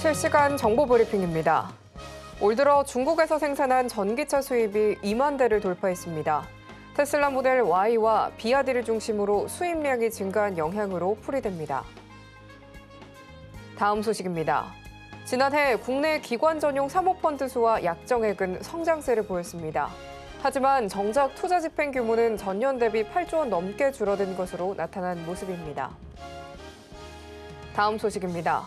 실시간 정보 브리핑입니다. 올 들어 중국에서 생산한 전기차 수입이 2만 대를 돌파했습니다. 테슬라 모델 Y와 비아디를 중심으로 수입량이 증가한 영향으로 풀이됩니다. 다음 소식입니다. 지난해 국내 기관 전용 사모펀드 수와 약정액은 성장세를 보였습니다. 하지만 정작 투자 집행 규모는 전년 대비 8조 원 넘게 줄어든 것으로 나타난 모습입니다. 다음 소식입니다.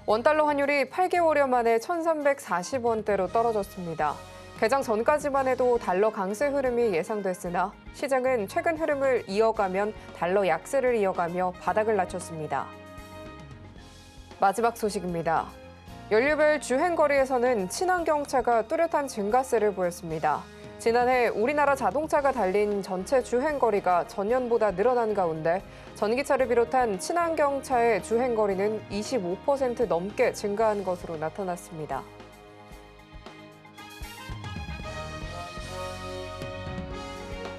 원달러 환율이 8개월여 만에 1,340원대로 떨어졌습니다. 개장 전까지만 해도 달러 강세 흐름이 예상됐으나 시장은 최근 흐름을 이어가면 달러 약세를 이어가며 바닥을 낮췄습니다. 마지막 소식입니다. 연료별 주행거리에서는 친환경차가 뚜렷한 증가세를 보였습니다. 지난해 우리나라 자동차가 달린 전체 주행거리가 전년보다 늘어난 가운데 전기차를 비롯한 친환경차의 주행거리는 25% 넘게 증가한 것으로 나타났습니다.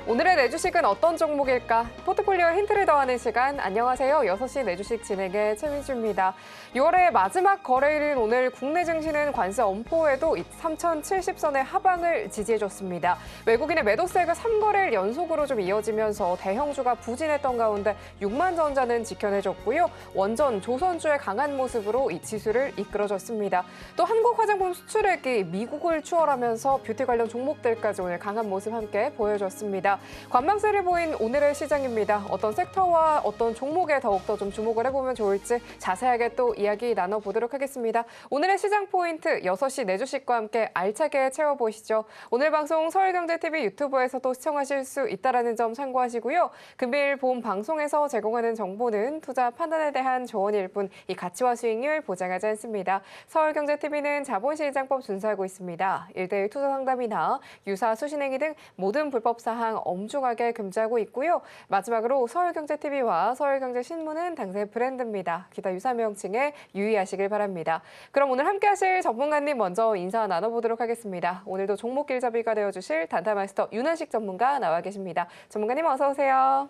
오늘의 내주식은 어떤 종목일까? 포트폴리오에 힌트를 더하는 시간. 안녕하세요. 6시 내주식 진행의 최민주입니다. 6월의 마지막 거래일인 오늘 국내 증시는 관세 엄포에도 3,070선의 하방을 지지해줬습니다. 외국인의 매도세가 3거래일 연속으로 좀 이어지면서 대형주가 부진했던 가운데 6만전자는 지켜내줬고요. 원전, 조선주의 강한 모습으로 이 지수를 이끌어줬습니다. 또 한국 화장품 수출액이 미국을 추월하면서 뷰티 관련 종목들까지 오늘 강한 모습 함께 보여줬습니다. 관망세를 보인 오늘의 시장입니다. 어떤 섹터와 어떤 종목에 더욱더 좀 주목을 해보면 좋을지 자세하게 또 이야기 나눠보도록 하겠습니다. 오늘의 시장 포인트 6시 내주식과 함께 알차게 채워보시죠. 오늘 방송 서울경제TV 유튜브에서도 시청하실 수 있다는 점 참고하시고요. 금일 본 방송에서 제공하는 정보는 투자 판단에 대한 조언일 뿐 이 가치와 수익률 보장하지 않습니다. 서울경제TV는 자본시장법 준수하고 있습니다. 1대1 투자 상담이나 유사 수신행위 등 모든 불법 사항 엄중하게 금지하고 있고요. 마지막으로 서울경제TV와 서울경제신문은 당사의 브랜드입니다. 기타 유사 명칭에 유의하시길 바랍니다. 그럼 오늘 함께하실 전문가님 먼저 인사 나눠보도록 하겠습니다. 오늘도 종목 길잡이가 되어주실 단타마스터 윤한식 전문가 나와 계십니다. 전문가님 어서 오세요.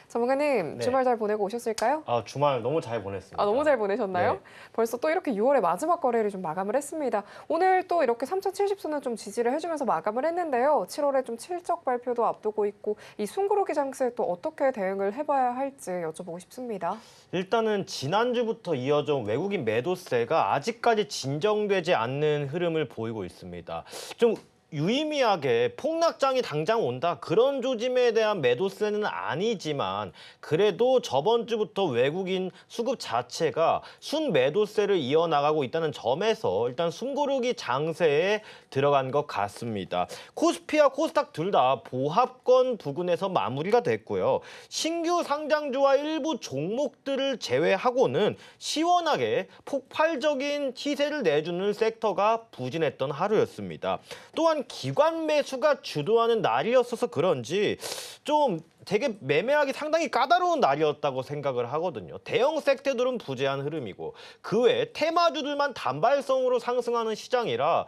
전문가님, 네. 주말 잘 보내고 오셨을까요? 주말 너무 잘 보냈습니다. 너무 잘 보내셨나요? 네. 벌써 또 이렇게 6월의 마지막 거래를 좀 마감을 했습니다. 오늘 또 이렇게 3,070선을 좀 지지를 해주면서 마감을 했는데요. 7월에 좀 실적 발표도 앞두고 있고 이 숨고르기 장세에 또 어떻게 대응을 해봐야 할지 여쭤보고 싶습니다. 일단은 지난주부터 이어져온 외국인 매도세가 아직까지 진정되지 않는 흐름을 보이고 있습니다. 좀 유의미하게 폭락장이 당장 온다 그런 조짐에 대한 매도세는 아니지만 그래도 저번 주부터 외국인 수급 자체가 순매도세를 이어나가고 있다는 점에서 일단 숨고르기 장세에 들어간 것 같습니다. 코스피와 코스닥 둘 다 보합권 부근에서 마무리가 됐고요. 신규 상장주와 일부 종목들을 제외하고는 시원하게 폭발적인 시세를 내주는 섹터가 부진했던 하루였습니다. 또한 기관 매수가 주도하는 날이었어서 그런지 좀 되게 매매하기 상당히 까다로운 날이었다고 생각을 하거든요. 대형 섹터들은 부재한 흐름이고 그 외에 테마주들만 단발성으로 상승하는 시장이라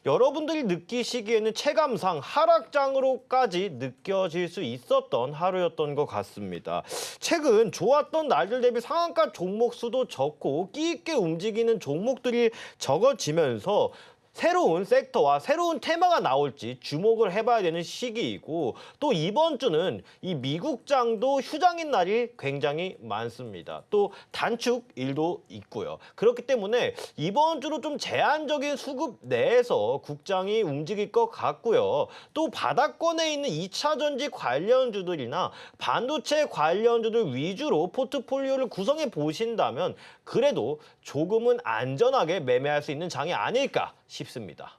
여러분들이 느끼시기에는 체감상 하락장으로까지 느껴질 수 있었던 하루였던 것 같습니다. 최근 좋았던 날들 대비 상한가 종목 수도 적고 끼 있게 움직이는 종목들이 적어지면서 새로운 섹터와 새로운 테마가 나올지 주목을 해봐야 되는 시기이고 또 이번 주는 이 미국장도 휴장인 날이 굉장히 많습니다. 또 단축일도 있고요. 그렇기 때문에 이번 주로 좀 제한적인 수급 내에서 국장이 움직일 것 같고요. 또 바닥권에 있는 2차 전지 관련주들이나 반도체 관련주들 위주로 포트폴리오를 구성해 보신다면 그래도 조금은 안전하게 매매할 수 있는 장이 아닐까 싶습니다.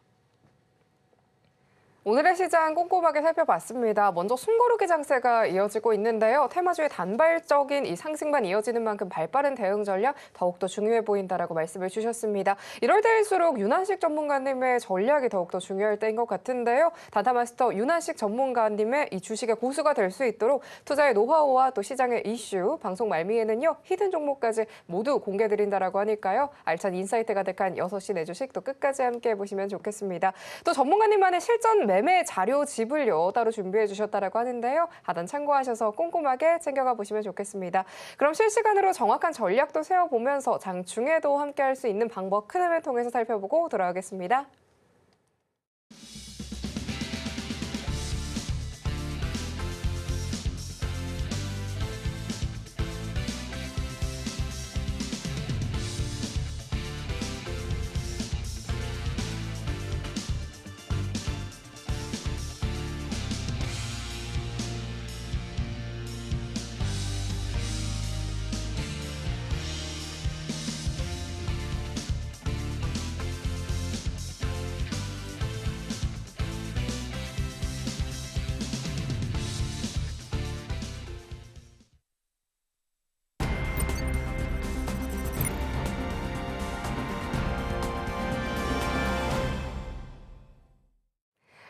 오늘의 시장 꼼꼼하게 살펴봤습니다. 먼저 숨고르기 장세가 이어지고 있는데요. 테마주의 단발적인 이 상승만 이어지는 만큼 발빠른 대응 전략 더욱더 중요해 보인다라고 말씀을 주셨습니다. 이럴 때일수록 윤한식 전문가님의 전략이 더욱더 중요할 때인 것 같은데요. 단타마스터 윤한식 전문가님의 이 주식의 고수가 될 수 있도록 투자의 노하우와 또 시장의 이슈, 방송 말미에는요. 히든 종목까지 모두 공개드린다라고 하니까요. 알찬 인사이트 가득한 6시 내 주식 또 끝까지 함께 해보시면 좋겠습니다. 또 전문가님만의 실전 매매 자료집을요 따로 준비해 주셨다라고 하는데요. 하단 참고하셔서 꼼꼼하게 챙겨가 보시면 좋겠습니다. 그럼 실시간으로 정확한 전략도 세워보면서 장중에도 함께할 수 있는 방법 큰 흐름을 통해서 살펴보고 돌아오겠습니다.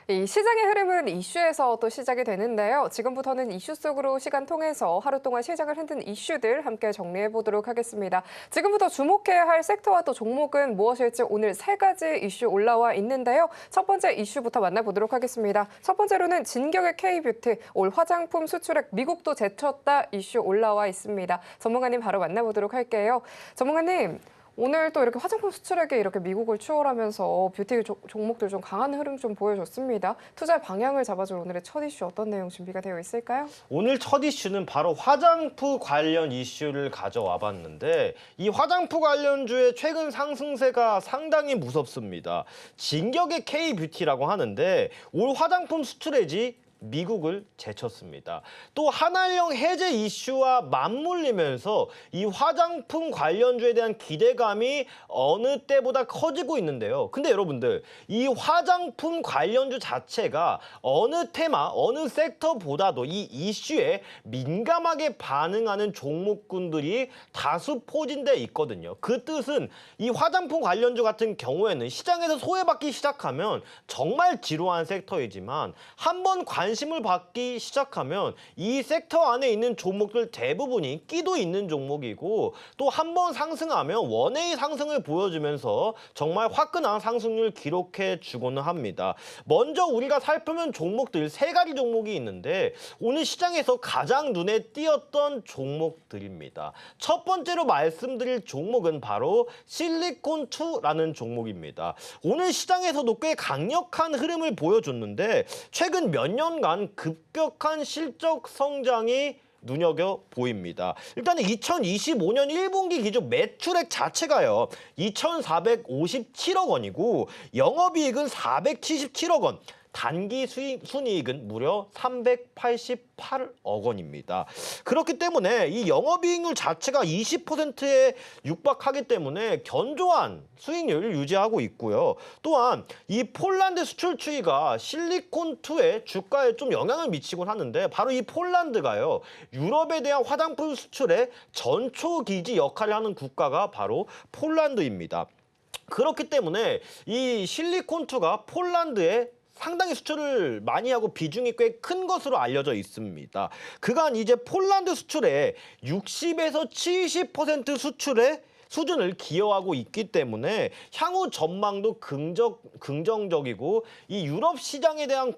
이 시장의 흐름은 이슈에서 또 시작이 되는데요. 지금부터는 이슈 속으로 시간 통해서 하루 동안 시장을 흔든 이슈들 함께 정리해 보도록 하겠습니다. 지금부터 주목해야 할 섹터와 또 종목은 무엇일지 오늘 3가지 이슈 올라와 있는데요. 첫 번째 이슈부터 만나보도록 하겠습니다. 첫 번째로는 진격의 K뷰티, 올 화장품 수출액 미국도 제쳤다 이슈 올라와 있습니다. 전문가님 바로 만나보도록 할게요. 전문가님. 오늘 또 이렇게 화장품 수출액에 이렇게 미국을 추월하면서 뷰티 종목들 좀 강한 흐름 좀 보여줬습니다. 투자 방향을 잡아줄 오늘의 첫 이슈 어떤 내용 준비가 되어 있을까요? 오늘 첫 이슈는 바로 화장품 관련 이슈를 가져와 봤는데 이 화장품 관련주의 최근 상승세가 상당히 무섭습니다. 진격의 K뷰티라고 하는데 올 화장품 수출액이 미국을 제쳤습니다. 또 한알령 해제 이슈와 맞물리면서 이 화장품 관련주에 대한 기대감이 어느 때보다 커지고 있는데요. 근데 여러분들 이 화장품 관련주 자체가 어느 테마, 어느 섹터보다도 이 이슈에 민감하게 반응하는 종목군들이 다수 포진돼 있거든요. 그 뜻은 이 화장품 관련주 같은 경우에는 시장에서 소외받기 시작하면 정말 지루한 섹터이지만 한번 관심을 받기 시작하면 이 섹터 안에 있는 종목들 대부분이 끼도 있는 종목이고 또 한 번 상승하면 원웨이 상승을 보여주면서 정말 화끈한 상승률 기록해 주고는 합니다. 먼저 우리가 살펴본 종목들 3가지 종목이 있는데 오늘 시장에서 가장 눈에 띄었던 종목들입니다. 첫 번째로 말씀드릴 종목은 바로 실리콘2라는 종목입니다. 오늘 시장에서도 꽤 강력한 흐름을 보여줬는데 최근 몇 년간 급격한 실적 성장이 눈여겨 보입니다. 일단은 2025년 1분기 기준 매출액 자체가요. 2,457억 원이고 영업이익은 477억 원. 단기 순이익은 무려 388억 원입니다. 그렇기 때문에 이 영업이익률 자체가 20%에 육박하기 때문에 견조한 수익률을 유지하고 있고요. 또한 이 폴란드 수출 추이가 실리콘2의 주가에 좀 영향을 미치곤 하는데 바로 이 폴란드가요. 유럽에 대한 화장품 수출의 전초기지 역할을 하는 국가가 바로 폴란드입니다. 그렇기 때문에 이 실리콘2가 폴란드에 상당히 수출을 많이 하고 비중이 꽤 큰 것으로 알려져 있습니다. 그간 이제 폴란드 수출의 60에서 70% 수출의 수준을 기여하고 있기 때문에 향후 전망도 긍정적이고 이 유럽 시장에 대한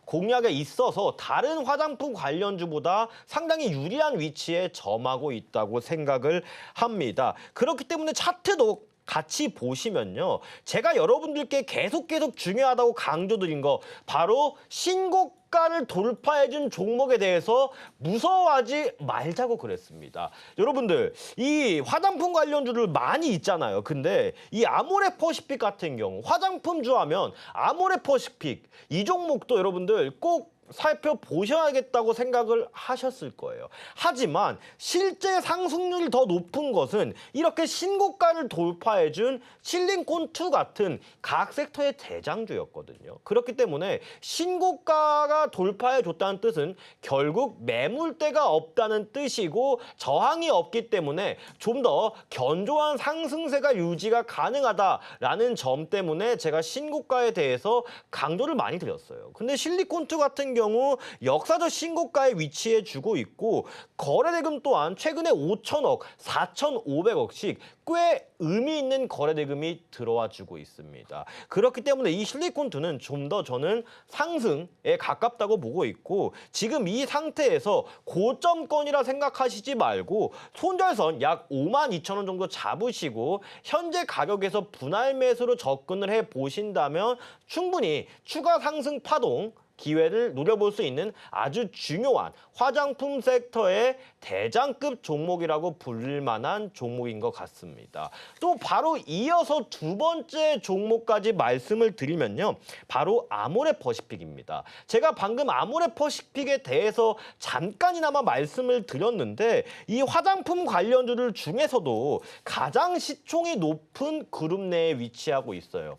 공략에 있어서 다른 화장품 관련주보다 상당히 유리한 위치에 점하고 있다고 생각을 합니다. 그렇기 때문에 차트도 같이 보시면요. 제가 여러분들께 계속 중요하다고 강조드린 거 바로 신고가를 돌파해준 종목에 대해서 무서워하지 말자고 그랬습니다. 여러분들 이 화장품 관련주들 많이 있잖아요. 근데 이 아모레퍼시픽 같은 경우 화장품주 하면 아모레퍼시픽 이 종목도 여러분들 꼭 살펴보셔야겠다고 생각을 하셨을 거예요. 하지만 실제 상승률이 더 높은 것은 이렇게 신고가를 돌파해준 실리콘2 같은 각 섹터의 대장주였거든요. 그렇기 때문에 신고가가 돌파해줬다는 뜻은 결국 매물대가 없다는 뜻이고 저항이 없기 때문에 좀 더 견조한 상승세가 유지가 가능하다라는 점 때문에 제가 신고가에 대해서 강조를 많이 드렸어요. 근데 실리콘2 같은 경우 역사적 신고가에 위치해주고 있고 거래대금 또한 최근에 5천억, 4,500억씩 꽤 의미 있는 거래대금이 들어와주고 있습니다. 그렇기 때문에 이 실리콘2는 좀 더 저는 상승에 가깝다고 보고 있고 지금 이 상태에서 고점권이라 생각하시지 말고 손절선 약 52,000원 정도 잡으시고 현재 가격에서 분할 매수로 접근을 해보신다면 충분히 추가 상승 파동 기회를 노려볼 수 있는 아주 중요한 화장품 섹터의 대장급 종목이라고 불릴 만한 종목인 것 같습니다. 또 바로 이어서 두 번째 종목까지 말씀을 드리면요. 바로 아모레퍼시픽입니다. 제가 방금 아모레퍼시픽에 대해서 잠깐이나마 말씀을 드렸는데 이 화장품 관련주들 중에서도 가장 시총이 높은 그룹 내에 위치하고 있어요.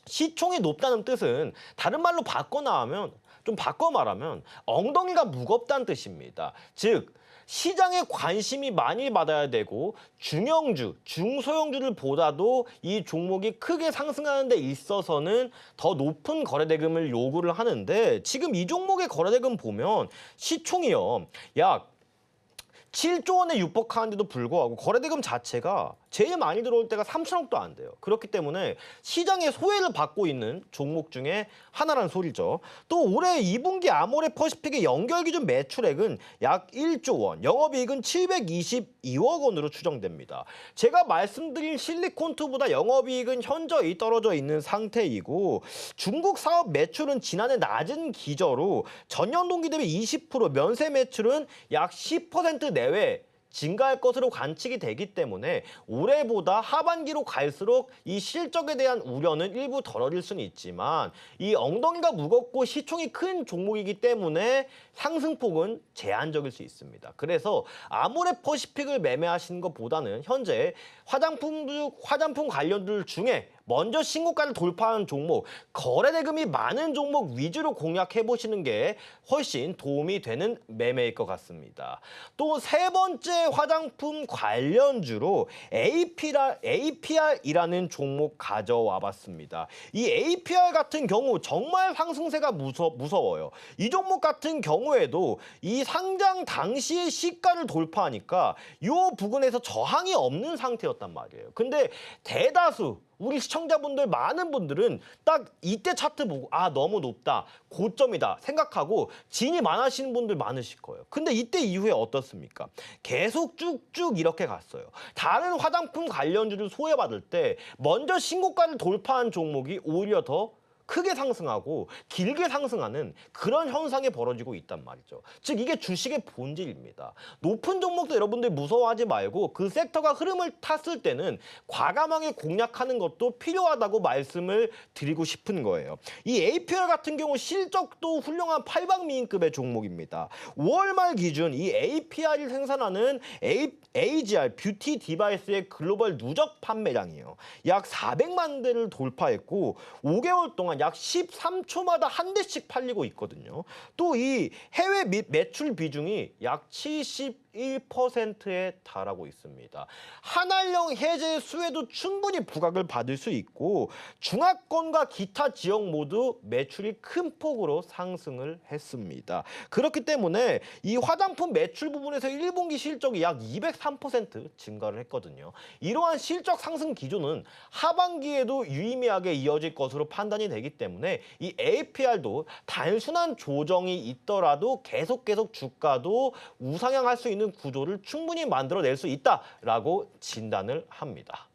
시총이 높다는 뜻은 다른 말로 바꿔 말하면 엉덩이가 무겁다는 뜻입니다. 즉 시장에 관심이 많이 받아야 되고 중형주, 중소형주를 보다도 이 종목이 크게 상승하는 데 있어서는 더 높은 거래대금을 요구를 하는데 지금 이 종목의 거래대금 보면 시총이요. 약 7조 원에 육박하는데도 불구하고 거래대금 자체가 제일 많이 들어올 때가 3천억도 안 돼요. 그렇기 때문에 시장의 소외를 받고 있는 종목 중에 하나란 소리죠. 또 올해 2분기 아모레퍼시픽의 연결 기준 매출액은 약 1조 원, 영업이익은 722억 원으로 추정됩니다. 제가 말씀드린 실리콘2보다 영업이익은 현저히 떨어져 있는 상태이고 중국 사업 매출은 지난해 낮은 기저로 전년 동기 대비 20%, 면세 매출은 약 10% 내외 증가할 것으로 관측이 되기 때문에 올해보다 하반기로 갈수록 이 실적에 대한 우려는 일부 덜어질 수는 있지만 이 엉덩이가 무겁고 시총이 큰 종목이기 때문에 상승폭은 제한적일 수 있습니다. 그래서 아모레퍼시픽을 매매하시는 것보다는 현재 화장품 관련들 중에 먼저 신고가를 돌파한 종목, 거래대금이 많은 종목 위주로 공략해 보시는 게 훨씬 도움이 되는 매매일 것 같습니다. 또 세 번째 화장품 관련주로 APR이라는 종목 가져와 봤습니다. 이 APR 같은 경우 정말 상승세가 무서워요. 이 종목 같은 경우에도 이 상장 당시의 시가를 돌파하니까 이 부분에서 저항이 없는 상태였단 말이에요. 근데 대다수 우리 시청자분들 많은 분들은 딱 이때 차트 보고 아 너무 높다 고점이다 생각하고 진입 안 하시는 분들 많으실 거예요. 근데 이때 이후에 어떻습니까? 계속 쭉쭉 이렇게 갔어요. 다른 화장품 관련주를 소외받을 때 먼저 신고가를 돌파한 종목이 오히려 더 크게 상승하고 길게 상승하는 그런 현상이 벌어지고 있단 말이죠. 즉 이게 주식의 본질입니다. 높은 종목도 여러분들 무서워하지 말고 그 섹터가 흐름을 탔을 때는 과감하게 공략하는 것도 필요하다고 말씀을 드리고 싶은 거예요. 이 APR 같은 경우 실적도 훌륭한 팔방미인급의 종목입니다. 5월 말 기준 이 APR이 생산하는 AGR 뷰티 디바이스의 글로벌 누적 판매량이에요. 약 400만 대를 돌파했고 5개월 동안 약 13초마다 한 대씩 팔리고 있거든요. 또 이 해외 매출 비중이 약 71%에 달하고 있습니다. 한알령 해제 수혜도 충분히 부각을 받을 수 있고 중화권과 기타 지역 모두 매출이 큰 폭으로 상승을 했습니다. 그렇기 때문에 이 화장품 매출 부분에서 1분기 실적이 약 203% 증가를 했거든요. 이러한 실적 상승 기조는 하반기에도 유의미하게 이어질 것으로 판단이 되기 때문에 이 APR도 단순한 조정이 있더라도 계속 주가도 우상향할 수 있는 구조를 충분히 만들어낼 수 있다라고 진단을 합니다.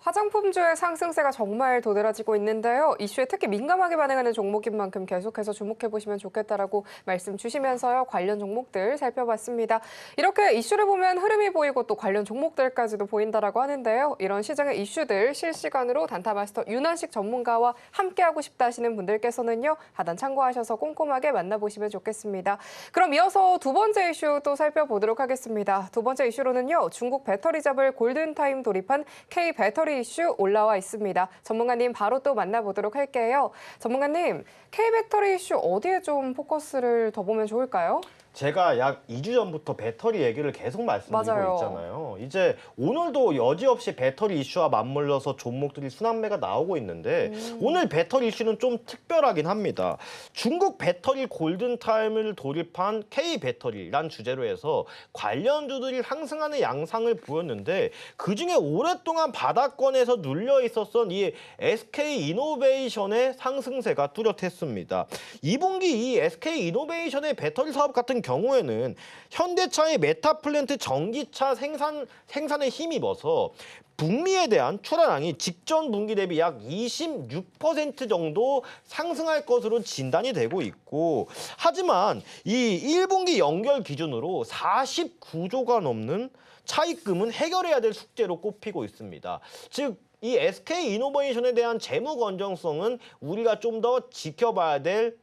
화장품주의 상승세가 정말 도드라지고 있는데요. 이슈에 특히 민감하게 반응하는 종목인 만큼 계속해서 주목해보시면 좋겠다라고 말씀 주시면서요. 관련 종목들 살펴봤습니다. 이렇게 이슈를 보면 흐름이 보이고 또 관련 종목들까지도 보인다라고 하는데요. 이런 시장의 이슈들 실시간으로 단타마스터 윤환식 전문가와 함께하고 싶다 하시는 분들께서는요. 하단 참고하셔서 꼼꼼하게 만나보시면 좋겠습니다. 그럼 이어서 두 번째 이슈 또 살펴보도록 하겠습니다. 두 번째 이슈로는요. 중국 배터리 잡을 골든타임 돌입한 K배터리 이슈 올라와 있습니다. 전문가님 바로 또 만나보도록 할게요. 전문가님, K배터리 이슈 어디에 좀 포커스를 더 보면 좋을까요? 제가 약 2주 전부터 배터리 얘기를 계속 말씀드리고 맞아요. 있잖아요. 있거든요. 이제 오늘도 여지없이 배터리 이슈와 맞물려서 종목들이 순환매가 나오고 있는데 오늘 배터리 이슈는 좀 특별하긴 합니다. 중국 배터리 골든타임을 돌입한 K배터리란 주제로 해서 관련주들이 상승하는 양상을 보였는데 그중에 오랫동안 바닥권에서 눌려 있었던 이 SK이노베이션의 상승세가 뚜렷했습니다. 2분기 이 SK이노베이션의 배터리 사업 같은 경우에는 현대차의 메타플랜트 전기차 생산에 힘입어서 북미에 대한 출하량이 직전 분기 대비 약 26% 정도 상승할 것으로 진단이 되고 있고 하지만 이 1분기 연결 기준으로 49조가 넘는 차입금은 해결해야 될 숙제로 꼽히고 있습니다. 즉 이 SK이노베이션에 대한 재무 건전성은 우리가 좀 더 지켜봐야 될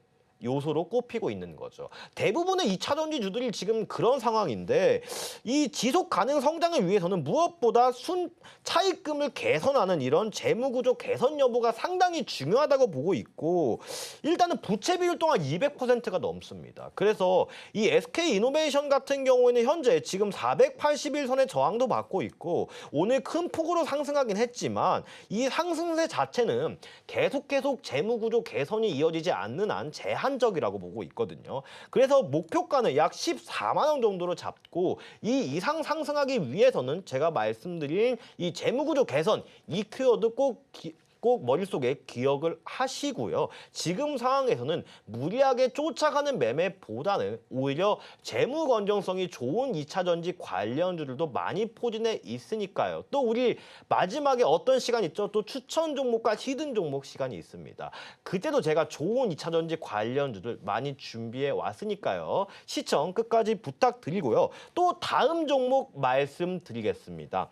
요소로 꼽히고 있는 거죠. 대부분의 2차 전지주들이 지금 그런 상황인데 이 지속 가능 성장을 위해서는 무엇보다 차입금을 개선하는 이런 재무구조 개선 여부가 상당히 중요하다고 보고 있고 일단은 부채 비율 또한 200%가 넘습니다. 그래서 이 SK이노베이션 같은 경우에는 현재 지금 481선의 저항도 받고 있고 오늘 큰 폭으로 상승하긴 했지만 이 상승세 자체는 계속 재무구조 개선이 이어지지 않는 한 제한적이라고 보고 있거든요. 그래서 목표가는 약 14만 원 정도로 잡고 이 이상 상승하기 위해서는 제가 말씀드린 이 재무구조 개선 이 키워드 꼭 머릿속에 기억을 하시고요. 지금 상황에서는 무리하게 쫓아가는 매매보다는 오히려 재무 건전성이 좋은 2차 전지 관련주들도 많이 포진해 있으니까요. 또 우리 마지막에 어떤 시간 있죠? 또 추천 종목과 히든 종목 시간이 있습니다. 그때도 제가 좋은 2차 전지 관련주들 많이 준비해 왔으니까요. 시청 끝까지 부탁드리고요. 또 다음 종목 말씀드리겠습니다.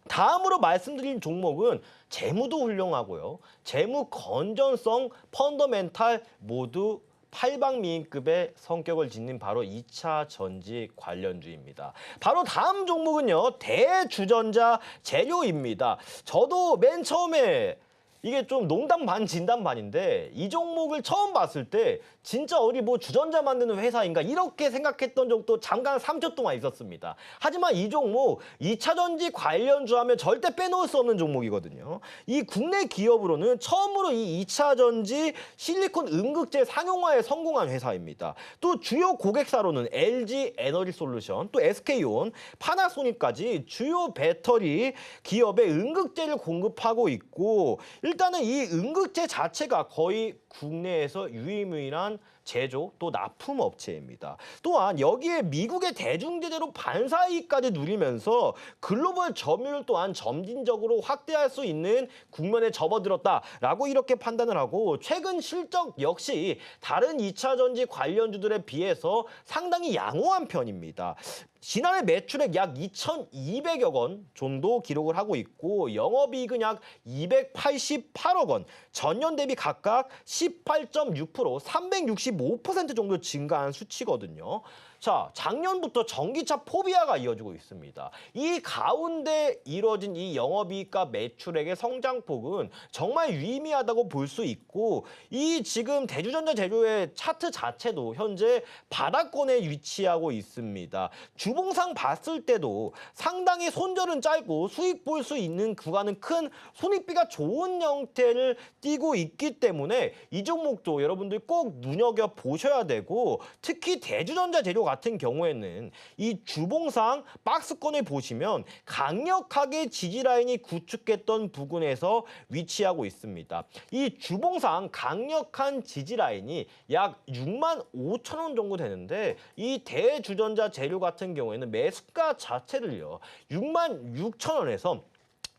다음으로 말씀드린 종목은 재무도 훌륭하고요. 재무 건전성, 펀더멘탈 모두 팔방미인급의 성격을 짓는 바로 2차 전지 관련주입니다. 바로 다음 종목은요. 대주전자 재료입니다. 저도 맨 처음에 이게 좀 농담 반 진담 반인데 이 종목을 처음 봤을 때 진짜 어디 뭐 주전자 만드는 회사인가 이렇게 생각했던 적도 잠깐 3초 동안 있었습니다. 하지만 이 종목 2차 전지 관련주 하면 절대 빼놓을 수 없는 종목이거든요. 이 국내 기업으로는 처음으로 이 2차 전지 실리콘 음극재 상용화에 성공한 회사입니다. 또 주요 고객사로는 LG 에너지솔루션, 또 SK온, 파나소닉까지 주요 배터리 기업에 음극재를 공급하고 있고 일단은 이 음극재 자체가 거의 국내에서 유일무이한 제조 또 납품 업체입니다. 또한 여기에 미국의 대중제재로 반사이익까지 누리면서 글로벌 점유율 또한 점진적으로 확대할 수 있는 국면에 접어들었다라고 이렇게 판단을 하고 최근 실적 역시 다른 2차 전지 관련주들에 비해서 상당히 양호한 편입니다. 지난해 매출액 약 2,200억 원 정도 기록을 하고 있고 영업이익은 약 288억 원, 전년 대비 각각 18.6%, 365% 정도 증가한 수치거든요. 자, 작년부터 전기차 포비아가 이어지고 있습니다. 이 가운데 이뤄진 이 영업이익과 매출액의 성장폭은 정말 유의미하다고 볼 수 있고 이 지금 대주전자 재료의 차트 자체도 현재 바닥권에 위치하고 있습니다. 주봉상 봤을 때도 상당히 손절은 짧고 수익 볼 수 있는 구간은 큰 손익비가 좋은 형태를 띠고 있기 때문에 이 종목도 여러분들 꼭 눈여겨보셔야 되고 특히 대주전자 재료 같은 경우에는 이 주봉상 박스권을 보시면 강력하게 지지라인이 구축했던 부근에서 위치하고 있습니다. 이 주봉상 강력한 지지라인이 약 6만 5천 원 정도 되는데 이 대주전자 재료 같은 경우에는 매수가 자체를요 6만 6천 원에서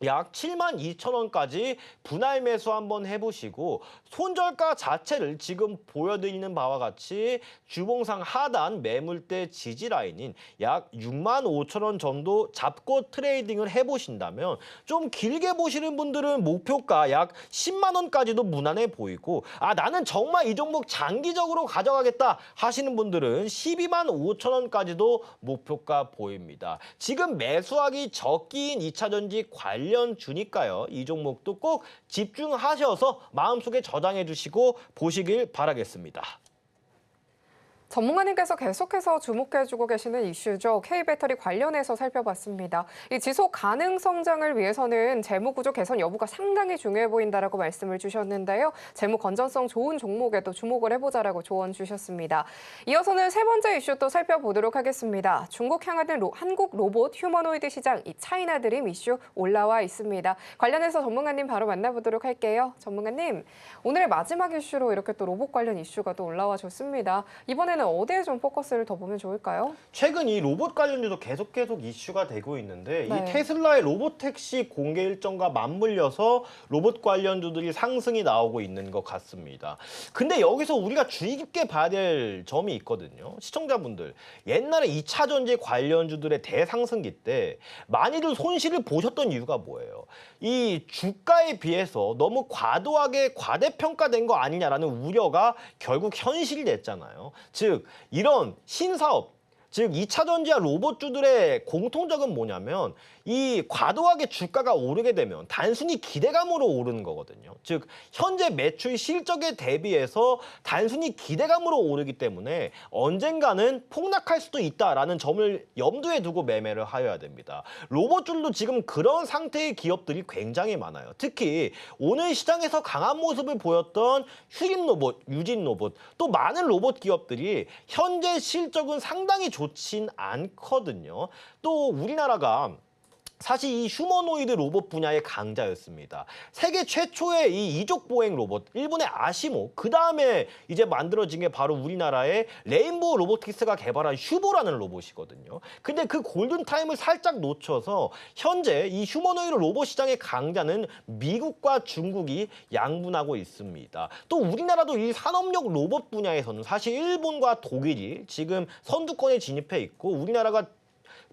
약 7만 2천 원까지 분할 매수 한번 해보시고 손절가 자체를 지금 보여드리는 바와 같이 주봉상 하단 매물대 지지 라인인 약 6만 5천 원 정도 잡고 트레이딩을 해보신다면 좀 길게 보시는 분들은 목표가 약 10만 원까지도 무난해 보이고 나는 정말 이 종목 장기적으로 가져가겠다 하시는 분들은 12만 5천 원까지도 목표가 보입니다. 지금 매수하기 적기인 2차 전지 관련주니까요. 이 종목도 꼭 집중하셔서 마음속에 저장해 주시고 보시길 바라겠습니다. 전문가님께서 계속해서 주목해주고 계시는 이슈죠. K배터리 관련해서 살펴봤습니다. 이 지속 가능 성장을 위해서는 재무 구조 개선 여부가 상당히 중요해 보인다라고 말씀을 주셨는데요. 재무 건전성 좋은 종목에도 주목을 해보자라고 조언 주셨습니다. 이어서는 세 번째 이슈 또 살펴보도록 하겠습니다. 중국 향하는 한국 로봇 휴머노이드 시장 이 차이나 드림 이슈 올라와 있습니다. 관련해서 전문가님 바로 만나보도록 할게요. 전문가님, 오늘의 마지막 이슈로 이렇게 또 로봇 관련 이슈가 또 올라와 줬습니다. 이번에는 어디에 좀 포커스를 더 보면 좋을까요? 최근 이 로봇 관련주도 계속 이슈가 되고 있는데 네. 이 테슬라의 로봇택시 공개 일정과 맞물려서 로봇 관련주들이 상승이 나오고 있는 것 같습니다. 근데 여기서 우리가 주의 깊게 봐야 될 점이 있거든요. 시청자분들, 옛날에 2차 전지 관련주들의 대상승기 때 많이들 손실을 보셨던 이유가 뭐예요? 이 주가에 비해서 너무 과도하게 과대평가된 거 아니냐라는 우려가 결국 현실이 됐잖아요. 즉 이런 신사업, 즉 2차 전지와 로봇주들의 공통적은 뭐냐면 이 과도하게 주가가 오르게 되면 단순히 기대감으로 오르는 거거든요. 즉 현재 매출 실적에 대비해서 단순히 기대감으로 오르기 때문에 언젠가는 폭락할 수도 있다라는 점을 염두에 두고 매매를 하여야 됩니다. 로봇줄도 지금 그런 상태의 기업들이 굉장히 많아요. 특히 오늘 시장에서 강한 모습을 보였던 휴림 로봇, 유진 로봇, 또 많은 로봇 기업들이 현재 실적은 상당히 좋진 않거든요. 또 우리나라가 사실 이 휴머노이드 로봇 분야의 강자였습니다. 세계 최초의 이 이족 보행 로봇, 일본의 아시모, 그 다음에 이제 만들어진 게 바로 우리나라의 레인보우 로보틱스가 개발한 휴보라는 로봇이거든요. 근데 그 골든타임을 살짝 놓쳐서 현재 이 휴머노이드 로봇 시장의 강자는 미국과 중국이 양분하고 있습니다. 또 우리나라도 이 산업용 로봇 분야에서는 사실 일본과 독일이 지금 선두권에 진입해 있고 우리나라가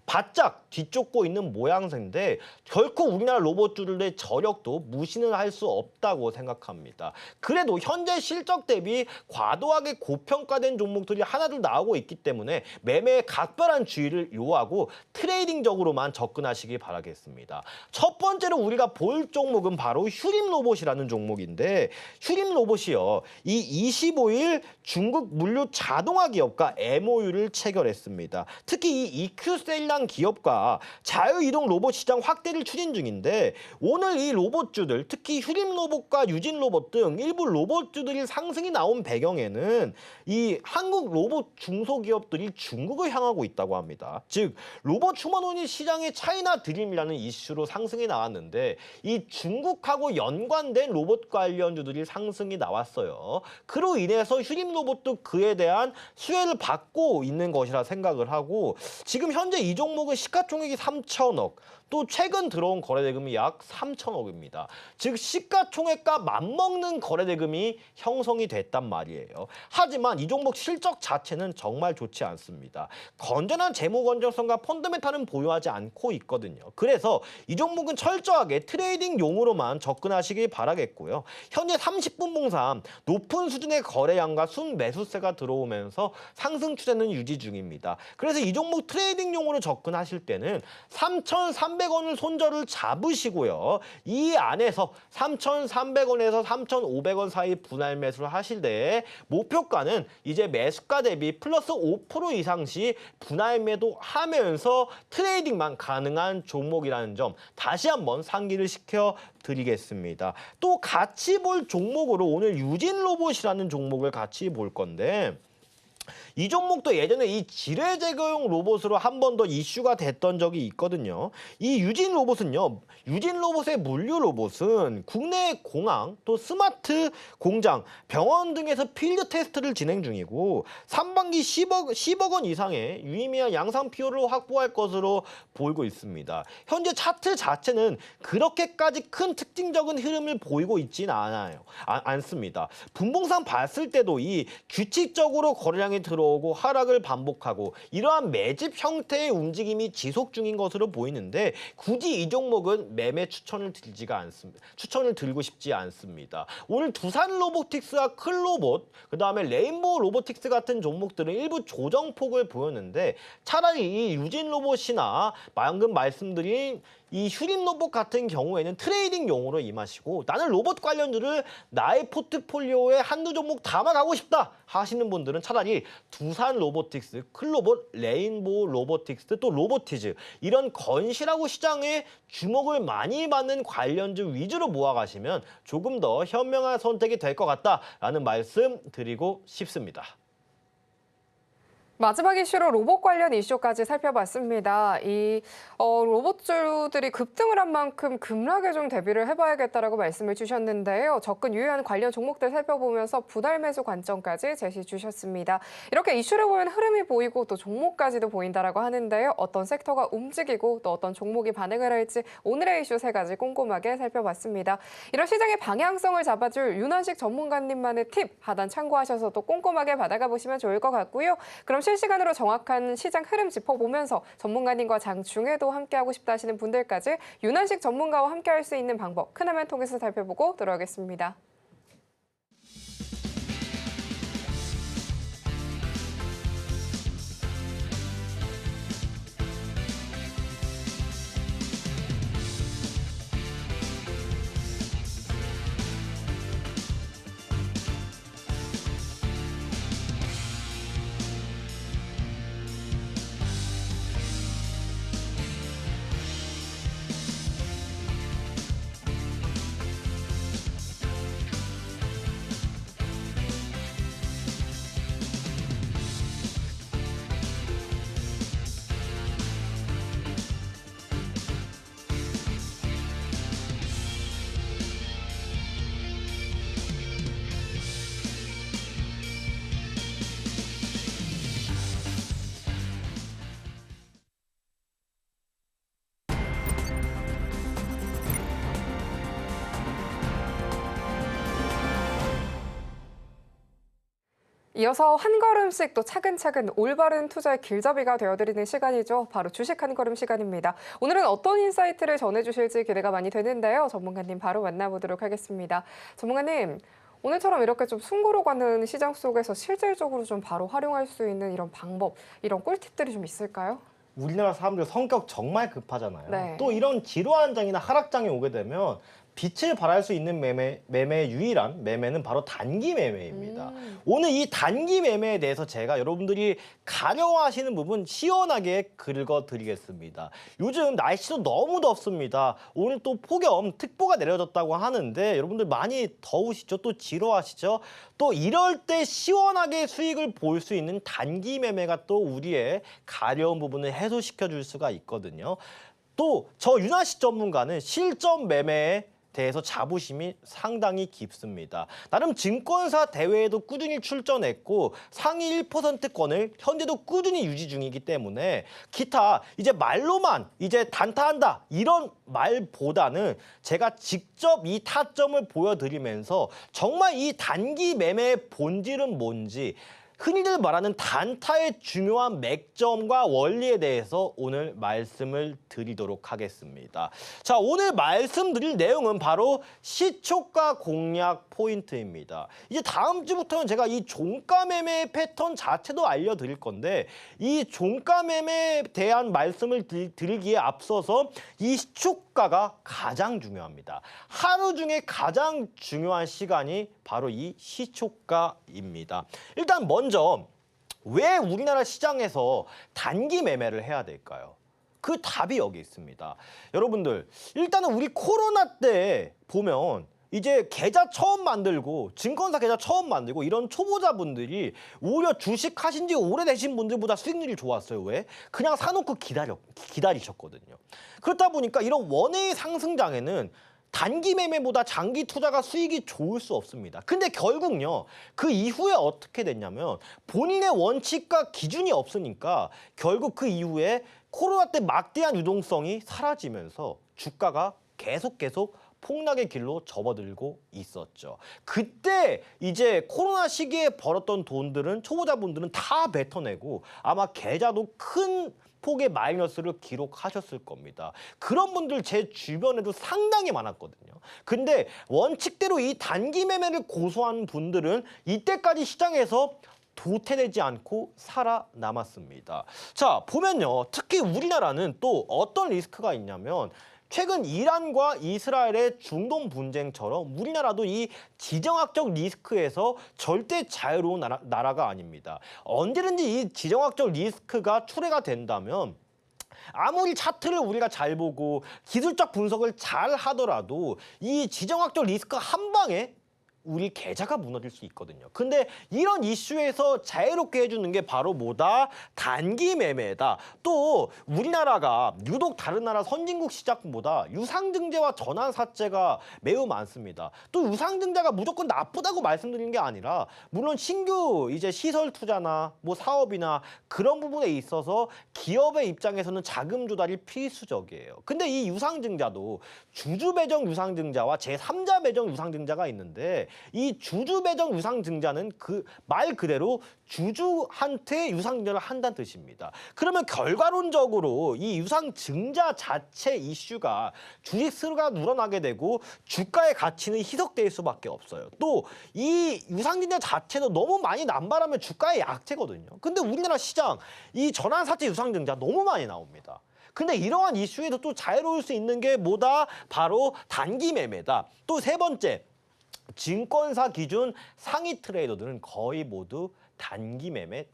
바짝 뒤쫓고 있는 모양새인데 결코 우리나라 로봇주들의 저력도 무시는 할 수 없다고 생각합니다. 그래도 현재 실적 대비 과도하게 고평가된 종목들이 하나둘 나오고 있기 때문에 매매에 각별한 주의를 요하고 트레이딩적으로만 접근하시기 바라겠습니다. 첫 번째로 우리가 볼 종목은 바로 휴림 로봇이라는 종목인데 휴림 로봇이요. 이 25일 중국 물류 자동화 기업과 MOU를 체결했습니다. 특히 이 EQ셀이란 기업과 자유이동 로봇 시장 확대를 추진 중인데 오늘 이 로봇주들 특히 휴림 로봇과 유진 로봇 등 일부 로봇주들이 상승이 나온 배경에는 이 한국 로봇 중소기업들이 중국을 향하고 있다고 합니다. 즉 로봇 휴머노이드 시장의 차이나 드림이라는 이슈로 상승이 나왔는데 이 중국하고 연관된 로봇 관련주들이 상승이 나왔어요. 그로 인해서 휴림 로봇도 그에 대한 수혜를 받고 있는 것이라 생각을 하고 지금 현재 이 종목은 시가총액이 3천억, 또 최근 들어온 거래대금이 약 3천억입니다. 즉 시가총액과 맞먹는 거래대금이 형성이 됐단 말이에요. 하지만 이 종목 실적 자체는 정말 좋지 않습니다. 건전한 재무 건전성과 펀더멘탈은 보유하지 않고 있거든요. 그래서 이 종목은 철저하게 트레이딩용으로만 접근하시길 바라겠고요. 현재 30분 봉상 높은 수준의 거래량과 순매수세가 들어오면서 상승 추세는 유지 중입니다. 그래서 이 종목 트레이딩용으로 접근하실 때는 3,300원을 손절을 잡으시고요. 이 안에서 3,300원에서 3,500원 사이 분할 매수를 하실 때 목표가는 이제 매수가 대비 플러스 5% 이상 시 분할 매도하면서 트레이딩만 가능한 종목이라는 점 다시 한번 상기를 시켜 드리겠습니다. 또 같이 볼 종목으로 오늘 유진 로봇이라는 종목을 같이 볼 건데 이 종목도 예전에 이 지뢰 제거용 로봇으로 한 번 더 이슈가 됐던 적이 있거든요. 이 유진 로봇은요. 유진 로봇의 물류 로봇은 국내 공항, 또 스마트 공장, 병원 등에서 필드 테스트를 진행 중이고 상반기 10억 원 이상의 유의미한 양산 피오를 확보할 것으로 보이고 있습니다. 현재 차트 자체는 그렇게까지 큰 특징적인 흐름을 보이고 있지는 않습니다. 분봉상 봤을 때도 이 규칙적으로 거래량이 들어오고 하락을 반복하고 이러한 매집 형태의 움직임이 지속 중인 것으로 보이는데 굳이 이 종목은 매매 추천을 들고 싶지 않습니다. 오늘 두산 로보틱스와 클로봇, 그 다음에 레인보우 로보틱스 같은 종목들은 일부 조정폭을 보였는데 차라리 이 유진 로봇이나 방금 말씀드린 이 휴림 로봇 같은 경우에는 트레이딩용으로 임하시고 나는 로봇 관련주를 나의 포트폴리오에 한두 종목 담아가고 싶다 하시는 분들은 차라리 두산 로보틱스, 클로봇, 레인보우 로보틱스, 또 로보티즈 이런 건실하고 시장에 주목을 많이 받는 관련주 위주로 모아가시면 조금 더 현명한 선택이 될 것 같다라는 말씀 드리고 싶습니다. 마지막 이슈로 로봇 관련 이슈까지 살펴봤습니다. 로봇주들이 급등을 한 만큼 급락에 좀 대비를 해봐야겠다라고 말씀을 주셨는데요. 접근 유효한 관련 종목들 살펴보면서 분할 매수 관점까지 제시 주셨습니다. 이렇게 이슈를 보면 흐름이 보이고 또 종목까지도 보인다라고 하는데요. 어떤 섹터가 움직이고 또 어떤 종목이 반응을 할지 오늘의 이슈 세 가지 꼼꼼하게 살펴봤습니다. 이런 시장의 방향성을 잡아줄 윤원식 전문가님만의 팁 하단 참고하셔서 또 꼼꼼하게 받아가 보시면 좋을 것 같고요. 그럼 실시간으로 정확한 시장 흐름 짚어보면서 전문가님과 장중에도 함께하고 싶다 하시는 분들까지 윤한식 전문가와 함께할 수 있는 방법 큰 화면 통해서 살펴보고 들어가겠습니다. 이어서 한 걸음씩 또 차근차근 올바른 투자의 길잡이가 되어드리는 시간이죠. 바로 주식 한 걸음 시간입니다. 오늘은 어떤 인사이트를 전해주실지 기대가 많이 되는데요. 전문가님 바로 만나보도록 하겠습니다. 전문가님, 오늘처럼 이렇게 좀 숨고르 가는 시장 속에서 실질적으로 좀 바로 활용할 수 있는 이런 방법, 이런 꿀팁들이 좀 있을까요? 우리나라 사람들 성격 정말 급하잖아요. 네. 또 이런 지루한 장이나 하락장에 오게 되면 빛을 발할 수 있는 매매의 유일한 매매는 바로 단기 매매입니다. 오늘 이 단기 매매에 대해서 제가 여러분들이 가려워하시는 부분 시원하게 긁어드리겠습니다. 요즘 날씨도 너무 덥습니다. 오늘 또 폭염 특보가 내려졌다고 하는데 여러분들 많이 더우시죠? 또 지루하시죠? 또 이럴 때 시원하게 수익을 볼 수 있는 단기 매매가 또 우리의 가려운 부분을 해소시켜 줄 수가 있거든요. 또 저 윤하식 전문가는 실전 매매에 대해서 자부심이 상당히 깊습니다. 나름 증권사 대회에도 꾸준히 출전했고 상위 1%권을 현재도 꾸준히 유지 중이기 때문에 기타 이제 말로만 이제 단타한다 이런 말보다는 제가 직접 이 타점을 보여드리면서 정말 이 단기 매매의 본질은 뭔지 흔히들 말하는 단타의 중요한 맥점과 원리에 대해서 오늘 말씀을 드리도록 하겠습니다. 자, 오늘 말씀드릴 내용은 바로 시초가 공략 포인트입니다. 이제 다음 주부터는 제가 이 종가 매매 패턴 자체도 알려드릴 건데 이 종가 매매에 대한 말씀을 드리기에 앞서서 이 시초가가 가장 중요합니다. 하루 중에 가장 중요한 시간이 바로 이 시초가입니다. 일단 먼저 왜 우리나라 시장에서 단기 매매를 해야 될까요? 그 답이 여기 있습니다. 여러분들 일단은 우리 코로나 때 보면 이제 계좌 처음 만들고 증권사 계좌 처음 만들고 이런 초보자분들이 오히려 주식 하신 지 오래되신 분들보다 수익률이 좋았어요. 왜? 그냥 사놓고 기다리셨거든요. 그렇다 보니까 이런 원의 상승장에는 단기 매매보다 장기 투자가 수익이 좋을 수 없습니다. 근데 결국요, 그 이후에 어떻게 됐냐면 본인의 원칙과 기준이 없으니까 결국 그 이후에 코로나 때 막대한 유동성이 사라지면서 주가가 계속 폭락의 길로 접어들고 있었죠. 그때 이제 코로나 시기에 벌었던 돈들은 초보자분들은 다 뱉어내고 아마 계좌도 큰 폭의 마이너스를 기록하셨을 겁니다. 그런 분들 제 주변에도 상당히 많았거든요. 근데 원칙대로 이 단기 매매를 고수한 분들은 이때까지 시장에서 도태되지 않고 살아남았습니다. 자, 보면요. 특히 우리나라는 또 어떤 리스크가 있냐면 최근 이란과 이스라엘의 중동 분쟁처럼 우리나라도 이 지정학적 리스크에서 절대 자유로운 나라가 아닙니다. 언제든지 이 지정학적 리스크가 출해가 된다면 아무리 차트를 우리가 잘 보고 기술적 분석을 잘 하더라도 이 지정학적 리스크 한 방에 우리 계좌가 무너질 수 있거든요. 근데 이런 이슈에서 자유롭게 해주는 게 바로 뭐다? 단기 매매다. 또 우리나라가 유독 다른 나라 선진국 시장보다 유상증자와 전환사채가 매우 많습니다. 또 유상증자가 무조건 나쁘다고 말씀드리는 게 아니라 물론 신규 이제 시설 투자나 뭐 사업이나 그런 부분에 있어서 기업의 입장에서는 자금 조달이 필수적이에요. 근데 이 유상증자도 주주 배정 유상증자와 제3자 배정 유상증자가 있는데 이 주주 배정 유상증자는 그 말 그대로 주주한테 유상증자를 한다는 뜻입니다. 그러면 결과론적으로 이 유상증자 자체 이슈가 주식수가 늘어나게 되고 주가의 가치는 희석될 수밖에 없어요. 또 이 유상증자 자체도 너무 많이 남발하면 주가의 약재거든요. 근데 우리나라 시장 이 전환사채 유상증자 너무 많이 나옵니다. 근데 이러한 이슈에서 또 자유로울 수 있는 게 뭐다? 바로 단기 매매다. 또 세 번째, 증권사 기준 상위 트레이더들은 거의 모두 단기 매매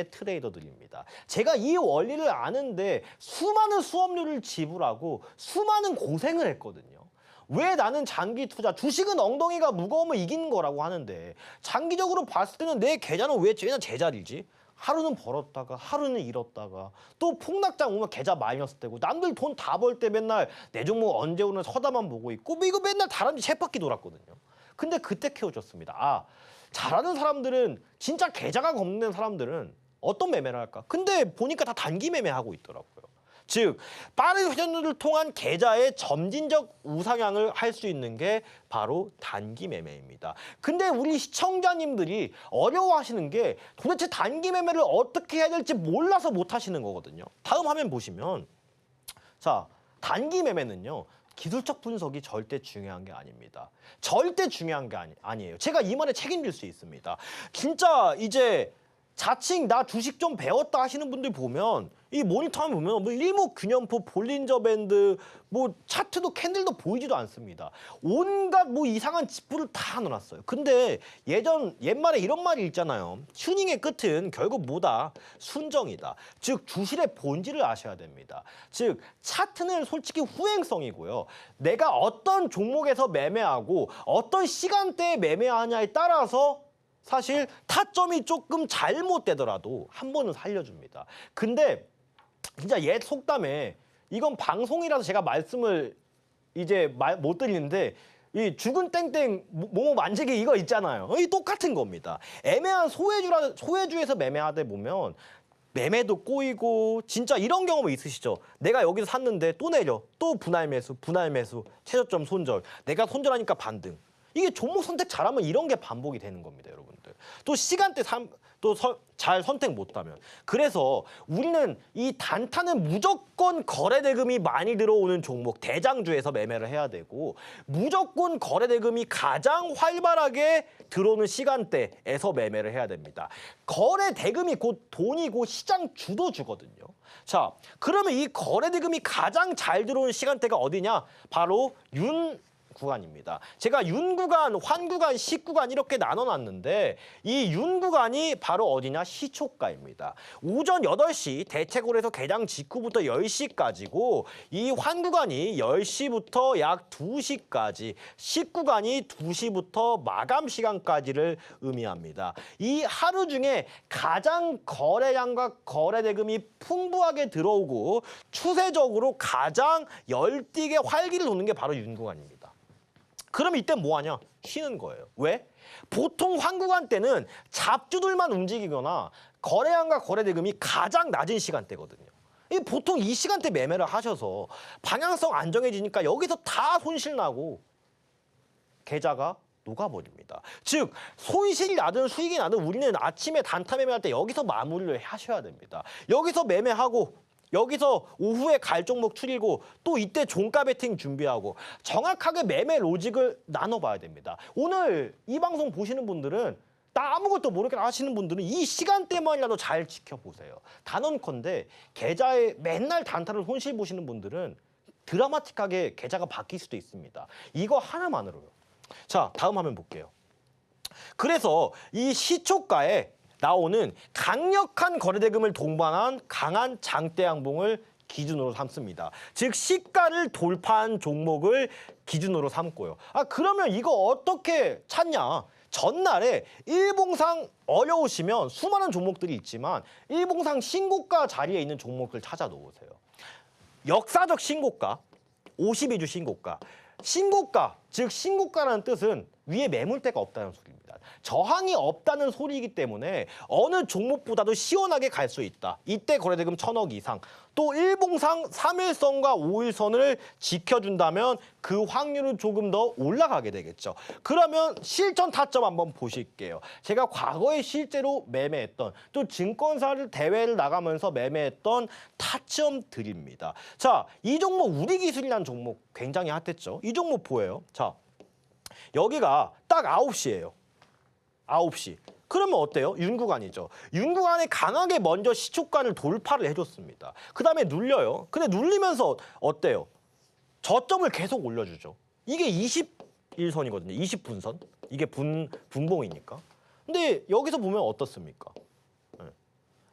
트레이더들입니다. 제가 이 원리를 아는데 수많은 수업료를 지불하고 수많은 고생을 했거든요. 왜 나는 장기 투자, 주식은 엉덩이가 무거우면 이기는 거라고 하는데 장기적으로 봤을 때는 내 계좌는 왜 맨날 제자리지? 하루는 벌었다가 하루는 잃었다가 또 폭락장 오면 계좌 마이너스 되고 남들 돈 다 벌 때 맨날 내 종목 언제 오는 서다만 보고 있고 뭐 이거 맨날 다람쥐 쳇바퀴 돌았거든요. 근데 그때 키워줬습니다. 아, 잘하는 사람들은 진짜 계좌가 없는 사람들은 어떤 매매를 할까? 근데 보니까 다 단기 매매하고 있더라고요. 즉 빠른 회전율을 통한 계좌의 점진적 우상향을 할 수 있는 게 바로 단기 매매입니다. 근데 우리 시청자님들이 어려워하시는 게 도대체 단기 매매를 어떻게 해야 될지 몰라서 못 하시는 거거든요. 다음 화면 보시면 자, 단기 매매는요. 기술적 분석이 절대 중요한 게 아닙니다. 절대 중요한 게 아니에요. 제가 이 말에 책임질 수 있습니다. 진짜 이제 자칭 나 주식 좀 배웠다 하시는 분들 보면 이 모니터 하면 보면 뭐 일목균형표, 볼린저 밴드, 뭐 차트도 캔들도 보이지도 않습니다. 온갖 뭐 이상한 지표를 다 넣어놨어요. 근데 옛말에 이런 말이 있잖아요. 튜닝의 끝은 결국 뭐다? 순정이다. 즉 주식의 본질을 아셔야 됩니다. 즉 차트는 솔직히 후행성이고요. 내가 어떤 종목에서 매매하고 어떤 시간대에 매매하냐에 따라서 사실 타점이 조금 잘못되더라도 한 번은 살려줍니다. 근데 진짜 옛 속담에 이건 방송이라서 제가 말씀을 이제 못 드리는데 이 죽은 땡땡 뭐뭐 만지기 이거 있잖아요. 이 똑같은 겁니다. 애매한 소외주에서 매매하다 보면 매매도 꼬이고 진짜 이런 경험이 있으시죠? 내가 여기서 샀는데 또 내려. 또 분할 매수, 최저점 손절. 내가 손절하니까 반등. 이게 종목 선택 잘하면 이런 게 반복이 되는 겁니다, 여러분들. 또 시간대 잘 선택 못하면. 그래서 우리는 이 단타는 무조건 거래대금이 많이 들어오는 종목, 대장주에서 매매를 해야 되고 무조건 거래대금이 가장 활발하게 들어오는 시간대에서 매매를 해야 됩니다. 거래대금이 곧 돈이고 시장 주도주거든요. 자, 그러면 이 거래대금이 가장 잘 들어오는 시간대가 어디냐? 바로 구간입니다. 제가 윤구간, 환구간, 식구간 이렇게 나눠놨는데 이 윤구간이 바로 어디냐? 시초가입니다. 오전 8시 대체골에서 개장 직후부터 10시까지고 이 환구간이 10시부터 약 2시까지, 식구간이 2시부터 마감 시간까지를 의미합니다. 이 하루 중에 가장 거래량과 거래대금이 풍부하게 들어오고 추세적으로 가장 열띠게 활기를 도는 게 바로 윤구간입니다. 그럼 이때 뭐 하냐? 쉬는 거예요. 왜? 보통 환구간 때는 잡주들만 움직이거나 거래량과 거래대금이 가장 낮은 시간대거든요. 보통 이 시간대 매매를 하셔서 방향성 안정해지니까 여기서 다 손실 나고 계좌가 녹아버립니다. 즉 손실이 나든 수익이 나든 우리는 아침에 단타 매매할 때 여기서 마무리를 하셔야 됩니다. 여기서 매매하고 여기서 오후에 갈 종목 추리고 또 이때 종가 베팅 준비하고 정확하게 매매 로직을 나눠봐야 됩니다. 오늘 이 방송 보시는 분들은 나 아무것도 모르겠다 하시는 분들은 이 시간대만이라도 잘 지켜보세요. 단언컨대 계좌에 맨날 단타를 손실 보시는 분들은 드라마틱하게 계좌가 바뀔 수도 있습니다. 이거 하나만으로요. 자, 다음 화면 볼게요. 그래서 이 시초가에 나오는 강력한 거래대금을 동반한 강한 장대 양봉을 기준으로 삼습니다. 즉 시가를 돌파한 종목을 기준으로 삼고요. 그러면 이거 어떻게 찾냐? 전날에 일봉상 어려우시면 수많은 종목들이 있지만 일봉상 신고가 자리에 있는 종목들 찾아 놓으세요. 역사적 신고가, 52주 신고가. 신고가, 즉 신고가라는 뜻은 위에 매물대가 없다는 소리입니다. 저항이 없다는 소리이기 때문에 어느 종목보다도 시원하게 갈 수 있다. 이때 거래대금 1,000억 이상. 또 일봉상 3일선과 5일선을 지켜준다면 그 확률은 조금 더 올라가게 되겠죠. 그러면 실전 타점 한번 보실게요. 제가 과거에 실제로 매매했던 또 증권사를 대회를 나가면서 매매했던 타점들입니다. 자, 이 종목 우리 기술이라는 종목 굉장히 핫했죠. 이 종목 보여요. 자, 여기가 딱 9시예요. 9시. 그러면 어때요? 윤구간이죠. 윤구간에 강하게 먼저 시초가를 돌파를 해줬습니다. 그 다음에 눌려요. 근데 눌리면서 어때요? 저점을 계속 올려주죠. 이게 21선이거든요. 20분선. 이게 분봉이니까. 근데 여기서 보면 어떻습니까?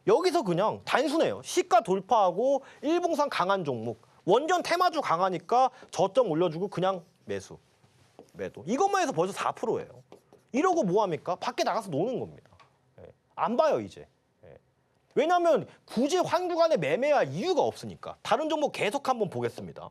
여기서 그냥 단순해요. 시가 돌파하고 일봉상 강한 종목. 원전 테마주 강하니까 저점 올려주고 그냥 매수. 매도. 이것만 해서 벌써 4%예요. 이러고 뭐합니까? 밖에 나가서 노는 겁니다. 안 봐요 이제. 왜냐하면 굳이 환구간에 매매할 이유가 없으니까. 다른 종목 계속 한번 보겠습니다.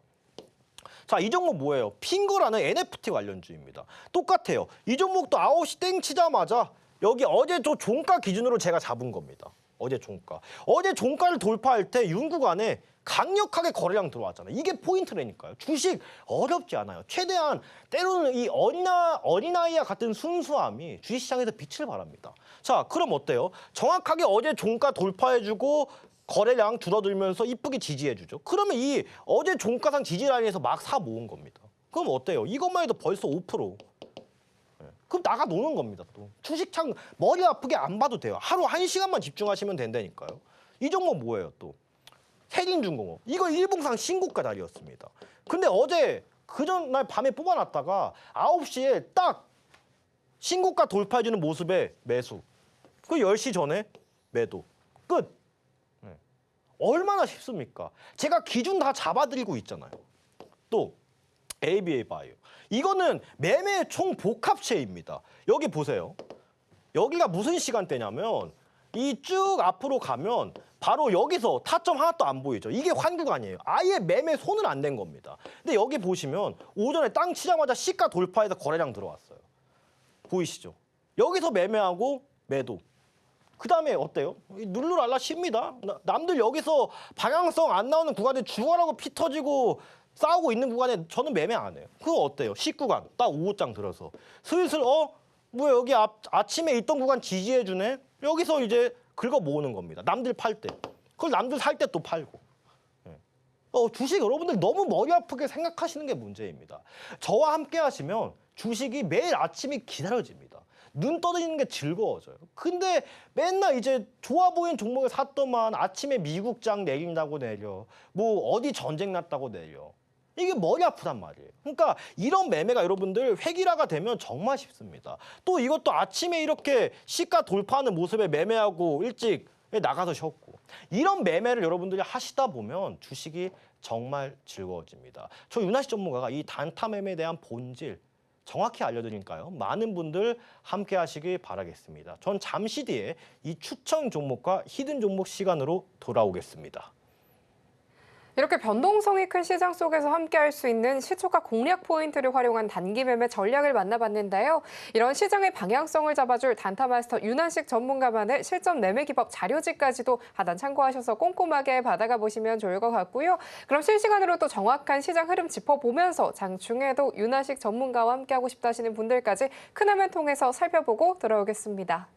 자, 이 종목 뭐예요? 핑거라는 NFT 관련주입니다. 똑같아요. 이 종목도 9시 땡 치자마자 여기 어제 저 종가 기준으로 제가 잡은 겁니다. 어제 종가. 어제 종가를 돌파할 때 윤구간에 강력하게 거래량 들어왔잖아요. 이게 포인트라니까요. 주식 어렵지 않아요. 최대한 때로는 이 어린아이와 같은 순수함이 주식시장에서 빛을 발합니다. 자, 그럼 어때요? 정확하게 어제 종가 돌파해주고 거래량 줄어들면서 이쁘게 지지해주죠. 그러면 이 어제 종가상 지지라인에서 막 사 모은 겁니다. 그럼 어때요? 이것만 해도 벌써 5%. 그럼 나가 노는 겁니다. 또 주식창 머리 아프게 안 봐도 돼요. 하루 1시간만 집중하시면 된다니까요. 이 종목 뭐예요 또? 세린중공업. 이거 일봉상 신고가 자리였습니다. 근데 어제 그 전날 밤에 뽑아놨다가 9시에 딱 신고가 돌파해주는 모습에 매수. 그 10시 전에 매도. 끝. 얼마나 쉽습니까? 제가 기준 다 잡아드리고 있잖아요. 또 ABA 바이오. 이거는 매매의 총 복합체입니다. 여기 보세요. 여기가 무슨 시간대냐면 이 쭉 앞으로 가면 바로 여기서 타점 하나도 안 보이죠. 이게 환구간이에요. 아예 매매 손을 안 댄 겁니다. 근데 여기 보시면 오전에 땅 치자마자 시가 돌파해서 거래량 들어왔어요. 보이시죠? 여기서 매매하고 매도. 그 다음에 어때요? 눌러랄라 쉽니다. 남들 여기서 방향성 안 나오는 구간에 죽어라고 피 터지고 싸우고 있는 구간에 저는 매매 안 해요. 그거 어때요? 19간 딱 5호장 들어서 슬슬 뭐야 여기 아침에 있던 구간 지지해주네. 여기서 이제 긁어 모으는 겁니다. 남들 팔 때. 그걸 남들 살 때 또 팔고. 주식 여러분들 너무 머리 아프게 생각하시는 게 문제입니다. 저와 함께 하시면 주식이 매일 아침이 기다려집니다. 눈 떠지는 게 즐거워져요. 근데 맨날 이제 좋아 보이는 종목을 샀더만 아침에 미국장 내린다고 내려. 뭐 어디 전쟁 났다고 내려. 이게 머리 아프단 말이에요. 그러니까 이런 매매가 여러분들 획일화가 되면 정말 쉽습니다. 또 이것도 아침에 이렇게 시가 돌파하는 모습에 매매하고 일찍 나가서 쉬었고. 이런 매매를 여러분들이 하시다 보면 주식이 정말 즐거워집니다. 저 윤하시 전문가가 이 단타 매매에 대한 본질 정확히 알려드리니까요. 많은 분들 함께 하시길 바라겠습니다. 전 잠시 뒤에 이 추천 종목과 히든 종목 시간으로 돌아오겠습니다. 이렇게 변동성이 큰 시장 속에서 함께할 수 있는 시초가 공략 포인트를 활용한 단기 매매 전략을 만나봤는데요. 이런 시장의 방향성을 잡아줄 단타 마스터 윤한식 전문가만의 실전 매매 기법 자료집까지도 하단 참고하셔서 꼼꼼하게 받아가 보시면 좋을 것 같고요. 그럼 실시간으로 또 정확한 시장 흐름 짚어보면서 장중에도 윤한식 전문가와 함께하고 싶다 하시는 분들까지 큰 화면 통해서 살펴보고 돌아오겠습니다.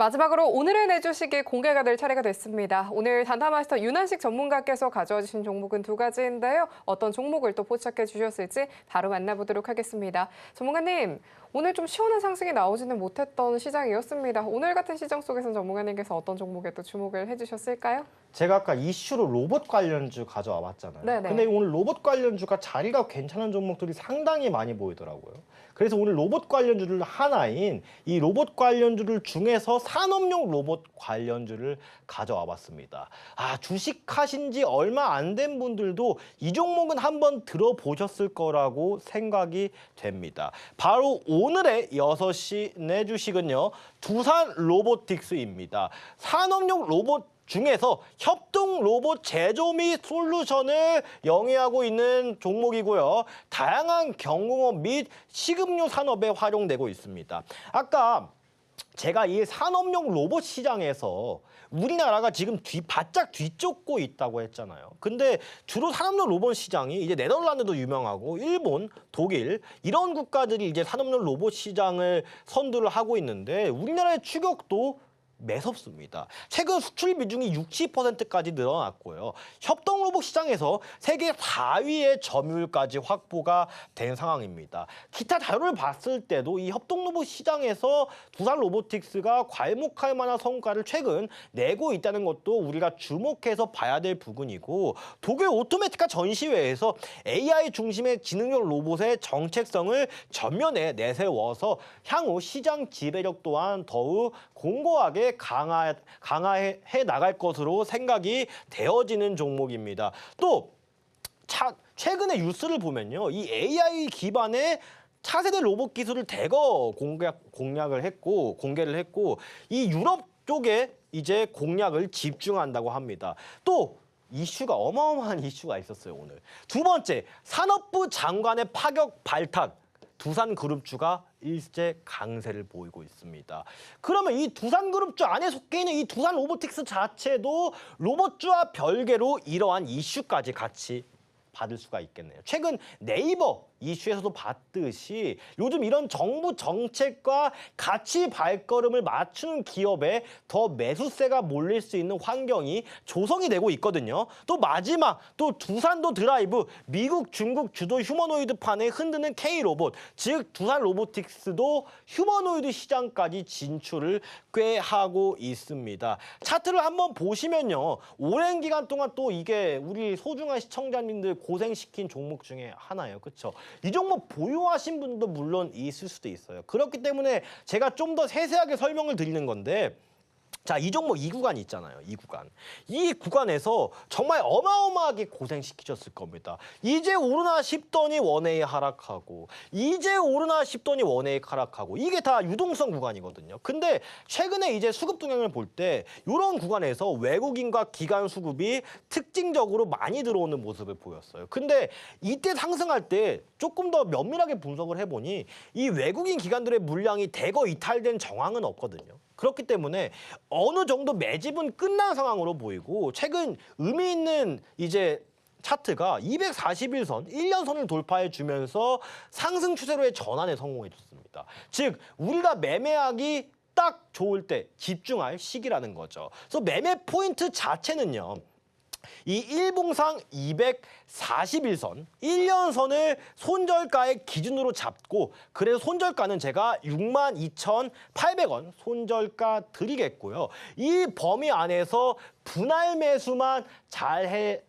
마지막으로 오늘의 내주식이 공개가 될 차례가 됐습니다. 오늘 단타마스터 윤한식 전문가께서 가져와 주신 종목은 두 가지인데요. 어떤 종목을 또 포착해 주셨을지 바로 만나보도록 하겠습니다. 전문가님, 오늘 좀 시원한 상승이 나오지는 못했던 시장이었습니다. 오늘 같은 시장 속에서는 전문가님께서 어떤 종목에 또 주목을 해주셨을까요? 제가 아까 이슈로 로봇 관련주 가져와 봤잖아요. 네네. 근데 오늘 로봇 관련주가 자리가 괜찮은 종목들이 상당히 많이 보이더라고요. 그래서 오늘 로봇 관련주를 하나인 이 로봇 관련주를 중에서 산업용 로봇 관련주를 가져와 봤습니다. 주식하신 지 얼마 안 된 분들도 이 종목은 한번 들어보셨을 거라고 생각이 됩니다. 바로 오늘의 6시 내주식은요. 두산 로보틱스입니다. 산업용 로봇 중에서 협동 로봇 제조 및 솔루션을 영위하고 있는 종목이고요. 다양한 경공업 및 식음료 산업에 활용되고 있습니다. 아까 제가 이 산업용 로봇 시장에서 우리나라가 지금 바짝 뒤쫓고 있다고 했잖아요. 근데 주로 산업용 로봇 시장이 이제 네덜란드도 유명하고 일본, 독일 이런 국가들이 이제 산업용 로봇 시장을 선두를 하고 있는데 우리나라의 추격도 매섭습니다. 최근 수출 비중이 60%까지 늘어났고요. 협동 로봇 시장에서 세계 4위의 점유율까지 확보가 된 상황입니다. 기타 자료를 봤을 때도 이 협동 로봇 시장에서 두산 로보틱스가 괄목할 만한 성과를 최근 내고 있다는 것도 우리가 주목해서 봐야 될 부분이고 독일 오토매티카 전시회에서 AI 중심의 지능형 로봇의 정체성을 전면에 내세워서 향후 시장 지배력 또한 더욱 공고하게 강화해 나갈 것으로 생각이 되어지는 종목입니다. 또 최근에 뉴스를 보면요. 이 AI 기반의 차세대 로봇 기술을 대거 공개를 했고 이 유럽 쪽에 이제 공략을 집중한다고 합니다. 또 이슈가 어마어마한 이슈가 있었어요, 오늘. 두 번째, 산업부 장관의 파격 발탁. 두산그룹주가 일제 강세를 보이고 있습니다. 그러면 이 두산그룹주 안에 속해 있는 이 두산 로보틱스 자체도 로봇주와 별개로 이러한 이슈까지 같이 받을 수가 있겠네요. 최근 네이버 이슈에서도 봤듯이 요즘 이런 정부 정책과 같이 발걸음을 맞추는 기업에 더 매수세가 몰릴 수 있는 환경이 조성이 되고 있거든요. 또 마지막 또 두산도 드라이브 미국 중국 주도 휴머노이드판에 흔드는 K로봇 즉 두산 로보틱스도 휴머노이드 시장까지 진출을 꽤 하고 있습니다. 차트를 한번 보시면요. 오랜 기간 동안 또 이게 우리 소중한 시청자님들 고생시킨 종목 중에 하나예요. 그렇죠? 이 종목 보유하신 분도 물론 있을 수도 있어요. 그렇기 때문에 제가 좀 더 세세하게 설명을 드리는 건데 자, 이 종목 이 구간 있잖아요. 이 구간. 이 구간에서 정말 어마어마하게 고생시키셨을 겁니다. 이제 오르나 싶더니 원웨이 하락하고 이제 오르나 싶더니 원웨이 하락하고 이게 다 유동성 구간이거든요. 근데 최근에 이제 수급 동향을 볼 때 이런 구간에서 외국인과 기관 수급이 특징적으로 많이 들어오는 모습을 보였어요. 근데 이때 상승할 때 조금 더 면밀하게 분석을 해보니 이 외국인 기관들의 물량이 대거 이탈된 정황은 없거든요. 그렇기 때문에 어느 정도 매집은 끝난 상황으로 보이고 최근 의미 있는 이제 차트가 241선, 1년선을 돌파해 주면서 상승 추세로의 전환에 성공해 줬습니다. 즉 우리가 매매하기 딱 좋을 때 집중할 시기라는 거죠. 그래서 매매 포인트 자체는요. 이 일봉상 241선, 1년선을 손절가의 기준으로 잡고 그래서 손절가는 제가 62,800원 손절가 드리겠고요. 이 범위 안에서 분할 매수만 잘 해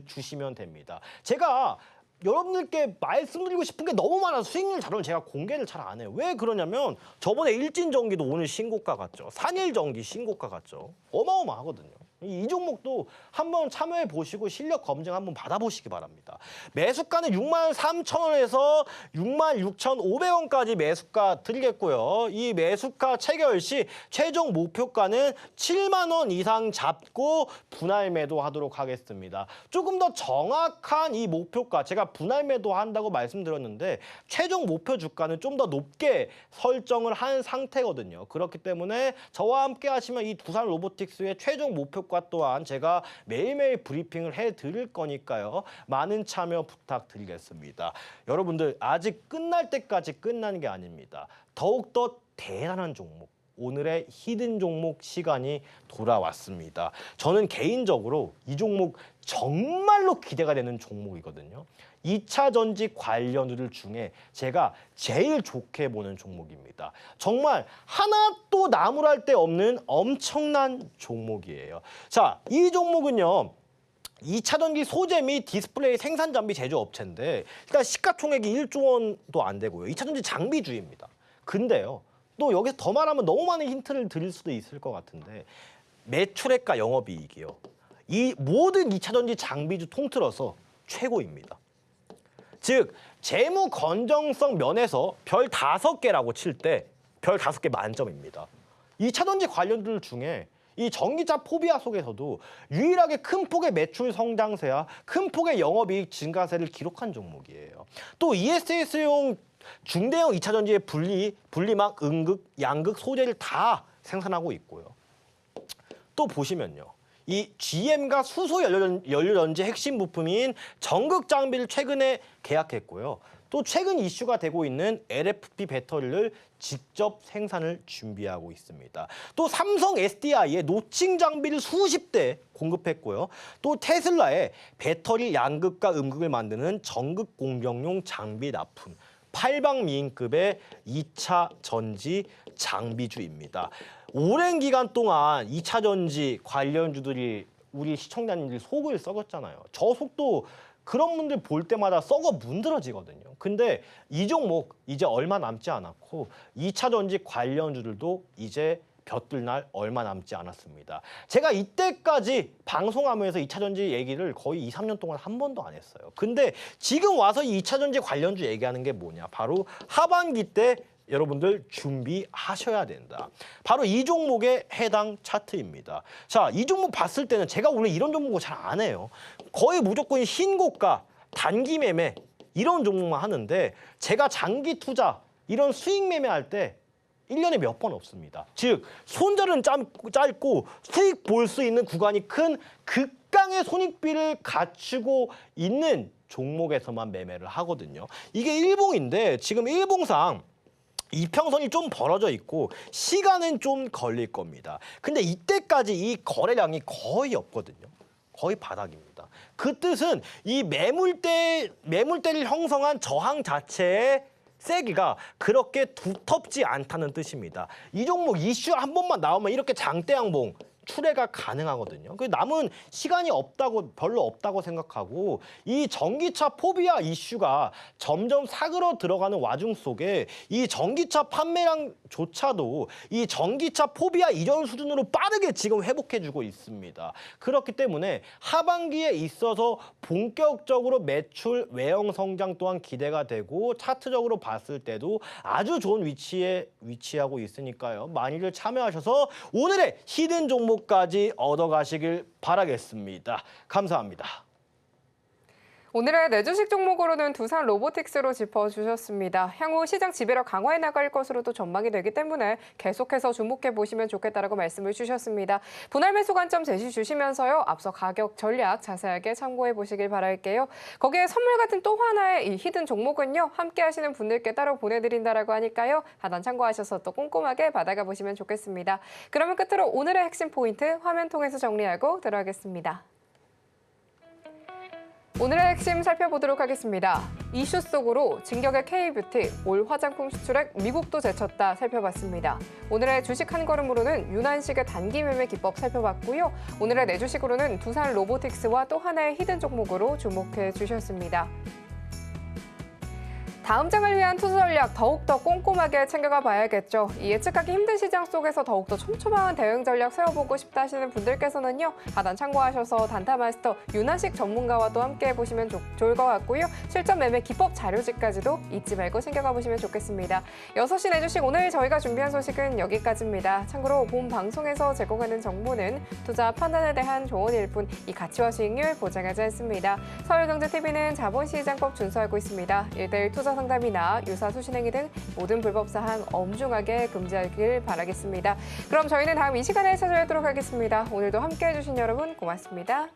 주시면 됩니다. 제가 여러분들께 말씀드리고 싶은 게 너무 많아서 수익률 자료를 제가 공개를 잘 안 해요. 왜 그러냐면 저번에 일진전기도 오늘 신고가 갔죠. 산일전기 신고가 갔죠. 어마어마하거든요. 이 종목도 한번 참여해 보시고 실력 검증 한번 받아보시기 바랍니다. 매수가는 63,000원에서 66,500원까지 매수가 드리겠고요. 이 매수가 체결 시 최종 목표가는 7만 원 이상 잡고 분할 매도하도록 하겠습니다. 조금 더 정확한 이 목표가 제가 분할 매도한다고 말씀드렸는데 최종 목표 주가는 좀 더 높게 설정을 한 상태거든요. 그렇기 때문에 저와 함께 하시면 이 두산 로보틱스의 최종 목표가 또한 제가 매일매일 브리핑을 해드릴 거니까요. 많은 참여 부탁드리겠습니다. 여러분들 아직 끝날 때까지 끝나는 게 아닙니다. 더욱더 대단한 종목, 오늘의 히든 종목 시간이 돌아왔습니다. 저는 개인적으로 이 종목 정말로 기대가 되는 종목이거든요. 2차 전지 관련주들 중에 제가 제일 좋게 보는 종목입니다. 정말 하나도 나무랄 데 없는 엄청난 종목이에요. 자, 이 종목은요. 2차 전지 소재 및 디스플레이 생산 장비 제조업체인데 일단 시가총액이 1조 원도 안 되고요. 2차 전지 장비주입니다. 근데요. 또 여기서 더 말하면 너무 많은 힌트를 드릴 수도 있을 것 같은데 매출액과 영업이익이요. 이 모든 2차 전지 장비주 통틀어서 최고입니다. 즉 재무 건전성 면에서 별 5개라고 칠 때 별 5개 만점입니다. 2차 전지 관련들 중에 이 전기차 포비아 속에서도 유일하게 큰 폭의 매출 성장세와 큰 폭의 영업이익 증가세를 기록한 종목이에요. 또 ESS용 중대형 2차 전지의 분리막, 음극, 양극 소재를 다 생산하고 있고요. 또 보시면요. 이 GM과 수소 연료전지 핵심 부품인 전극 장비를 최근에 계약했고요. 또 최근 이슈가 되고 있는 LFP 배터리를 직접 생산을 준비하고 있습니다. 또 삼성 SDI에 노칭 장비를 수십 대 공급했고요. 또 테슬라에 배터리 양극과 음극을 만드는 전극 공정용 장비 납품. 팔방미인급의 2차 전지 장비주입니다. 오랜 기간 동안 2차 전지 관련주들이 우리 시청자님들 속을 썩었잖아요. 저 속도 그런 분들 볼 때마다 썩어 문드러지거든요. 근데 이 종목 이제 얼마 남지 않았고 2차 전지 관련주들도 이제 볕들 날 얼마 남지 않았습니다. 제가 이때까지 방송하면서 2차 전지 얘기를 거의 2, 3년 동안 한 번도 안 했어요. 근데 지금 와서 이 2차 전지 관련주 얘기하는 게 뭐냐? 바로 하반기 때 여러분들 준비하셔야 된다. 바로 이 종목에 해당 차트입니다. 자, 이 종목 봤을 때는 제가 원래 이런 종목을 잘 안 해요. 거의 무조건 흰고가, 단기 매매 이런 종목만 하는데 제가 장기 투자 이런 수익 매매할 때 1년에 몇 번 없습니다. 즉 손절은 짧고 수익 볼 수 있는 구간이 큰 극강의 손익비를 갖추고 있는 종목에서만 매매를 하거든요. 이게 일봉인데 지금 일봉상 이평선이 좀 벌어져 있고 시간은 좀 걸릴 겁니다. 근데 이때까지 이 거래량이 거의 없거든요. 거의 바닥입니다. 그 뜻은 이 매물대를 형성한 저항 자체의 세기가 그렇게 두텁지 않다는 뜻입니다. 이 종목 이슈 한 번만 나오면 이렇게 장대양봉 출회가 가능하거든요. 그 남은 시간이 별로 없다고 생각하고 이 전기차 포비아 이슈가 점점 사그러 들어가는 와중 속에 이 전기차 판매량조차도 이 전기차 포비아 이전 수준으로 빠르게 지금 회복해주고 있습니다. 그렇기 때문에 하반기에 있어서 본격적으로 매출 외형 성장 또한 기대가 되고 차트적으로 봤을 때도 아주 좋은 위치에 위치하고 있으니까요. 많이들 참여하셔서 오늘의 히든 종목 까지 얻어가시길 바라겠습니다. 감사합니다. 오늘의 내주식 종목으로는 두산 로보틱스로 짚어주셨습니다. 향후 시장 지배력 강화해 나갈 것으로도 전망이 되기 때문에 계속해서 주목해 보시면 좋겠다라고 말씀을 주셨습니다. 분할 매수 관점 제시 주시면서요. 앞서 가격 전략 자세하게 참고해 보시길 바랄게요. 거기에 선물 같은 또 하나의 이 히든 종목은요. 함께 하시는 분들께 따로 보내드린다라고 하니까요. 하단 참고하셔서 또 꼼꼼하게 받아가 보시면 좋겠습니다. 그러면 끝으로 오늘의 핵심 포인트 화면 통해서 정리하고 들어가겠습니다. 오늘의 핵심 살펴보도록 하겠습니다. 이슈 속으로 진격의 K뷰티, 올 화장품 수출액 미국도 제쳤다 살펴봤습니다. 오늘의 주식 한 걸음으로는 윤한식의 단기 매매 기법 살펴봤고요. 오늘의 내주식으로는 두산 로보틱스와 또 하나의 히든 종목으로 주목해 주셨습니다. 다음 장을 위한 투자 전략 더욱더 꼼꼼하게 챙겨가 봐야겠죠. 이 예측하기 힘든 시장 속에서 더욱더 촘촘한 대응 전략 세워보고 싶다 하시는 분들께서는요. 하단 참고하셔서 단타 마스터 윤하식 전문가와 또 함께 해보시면 좋을 것 같고요. 실전 매매 기법 자료집까지도 잊지 말고 챙겨가 보시면 좋겠습니다. 6시 내주식 오늘 저희가 준비한 소식은 여기까지입니다. 참고로 본 방송에서 제공하는 정보는 투자 판단에 대한 조언일 뿐 이 가치와 수익률 보장하지 않습니다. 서울경제TV는 자본시장법 준수하고 있습니다. 1:1 투자 상담이나 유사 수신행위 등 모든 불법 사항 엄중하게 금지하길 바라겠습니다. 그럼 저희는 다음 이 시간에 찾아뵙도록 하겠습니다. 오늘도 함께해 주신 여러분 고맙습니다.